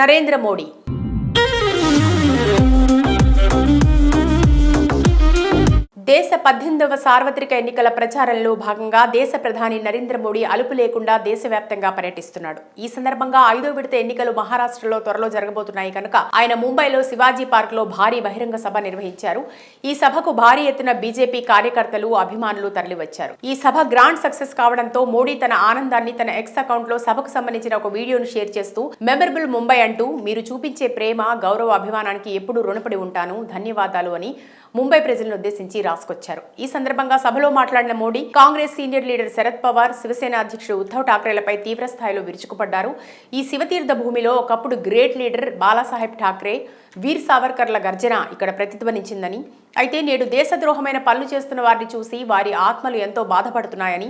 నరేంద్ర మోడీ దేశ 18వ సార్వత్రిక ఎన్నికల ప్రచారంలో భాగంగా దేశ ప్రధాని నరేంద్ర మోడీ అలుపు లేకుండా దేశవ్యాప్తంగా పర్యటిస్తున్నాడు. ఈ సందర్భంగా 5వ విడత ఎన్నికలు మహారాష్ట్రలో త్వరలో జరగబోతున్నాయి కనుక ఆయన ముంబైలో శివాజీ పార్క్ లో భారీ బహిరంగ సభ నిర్వహించారు. ఈ సభకు భారీ ఎత్తున బీజేపీ కార్యకర్తలు, అభిమానులు తరలివచ్చారు. ఈ సభ గ్రాండ్ సక్సెస్ కావడంతో మోడీ తన ఆనందాన్ని తన ఎక్స్ అకౌంట్ లో సభకు సంబంధించిన ఒక వీడియోను షేర్ చేస్తూ మెమరబుల్ ముంబై అంటూ మీరు చూపించే ప్రేమ, గౌరవ, అభిమానానికి ఎప్పుడూ రుణపడి ఉంటాను, ధన్యవాదాలు అని ముంబై ప్రజలను ఉద్దేశించి రాసుకొచ్చారు. ఈ సందర్భంగా సభలో మాట్లాడిన మోడీ కాంగ్రెస్ సీనియర్ లీడర్ శరద్ పవార్, శివసేన అధ్యక్షుడు ఉద్ధవ్ ఠాక్రేలపై తీవ్ర స్థాయిలో విరుచుకుపడ్డారు. ఈ శివతీర్థ భూమిలో ఒకప్పుడు గ్రేట్ లీడర్ బాలాసాహెబ్ ఠాక్రే, వీర్ సావర్కర్ల గర్జన ఇక్కడ ప్రతిధ్వనించిందని, అయితే నేడు దేశద్రోహమైన పనులు చేస్తున్న వారిని చూసి వారి ఆత్మలు ఎంతో బాధపడుతున్నాయని,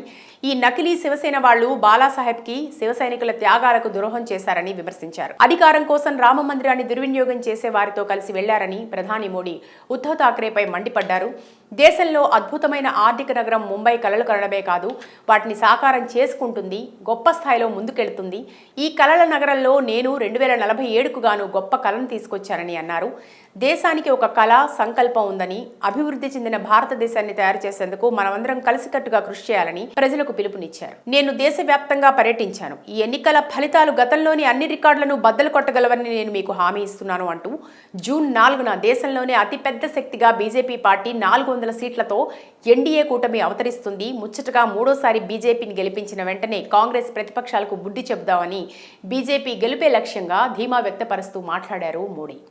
ఈ నకిలీ శివసేన వాళ్లు బాలాసాహెబ్కి, శివ సైనికుల త్యాగాలకు ద్రోహం చేశారని విమర్శించారు. అధికారం కోసం రామ మందిరాన్ని దుర్వినియోగం చేసే వారితో కలిసి వెళ్లారని ప్రధాని మోడీ ఉద్ధవ్ ఠాక్రేపై మండిపడ్డారు. దేశంలో అద్భుతమైన ఆర్థిక నగరం ముంబై కలలు కనడమే కాదు, వాటిని సాకారం చేసుకుంటుంది, గొప్ప స్థాయిలో ముందుకెళ్తుంది. ఈ కలల నగరంలో నేను 2047కు గాను గొప్ప కలను తీసుకొచ్చానని అన్నారు. దేశానికి ఒక కళ, సంకల్పం ఉందని, అభివృద్ధి చెందిన భారతదేశాన్ని తయారు చేసేందుకు మనమందరం కలిసికట్టుగా కృషి చేయాలని ప్రజలకు పిలుపునిచ్చారు. నేను దేశవ్యాప్తంగా పర్యటించాను. ఈ ఎన్నికల ఫలితాలు గతంలోని అన్ని రికార్డులను బద్దలు కొట్టగలవని నేను మీకు హామీ ఇస్తున్నాను అంటూ జూన్ 4న దేశంలోనే అతిపెద్ద శక్తిగా బీజేపీ పార్టీ 400 సీట్లతో ఎన్డీఏ కూటమి అవతరిస్తుంది. ముచ్చటగా మూడోసారి బీజేపీని గెలిపించిన వెంటనే కాంగ్రెస్ ప్రతిపక్షాలకు బుద్ధి చెబుదామని బీజేపీ గెలుపే లక్ష్యంగా ధీమా వ్యక్తపరుస్తూ మాట్లాడారు మోడీ.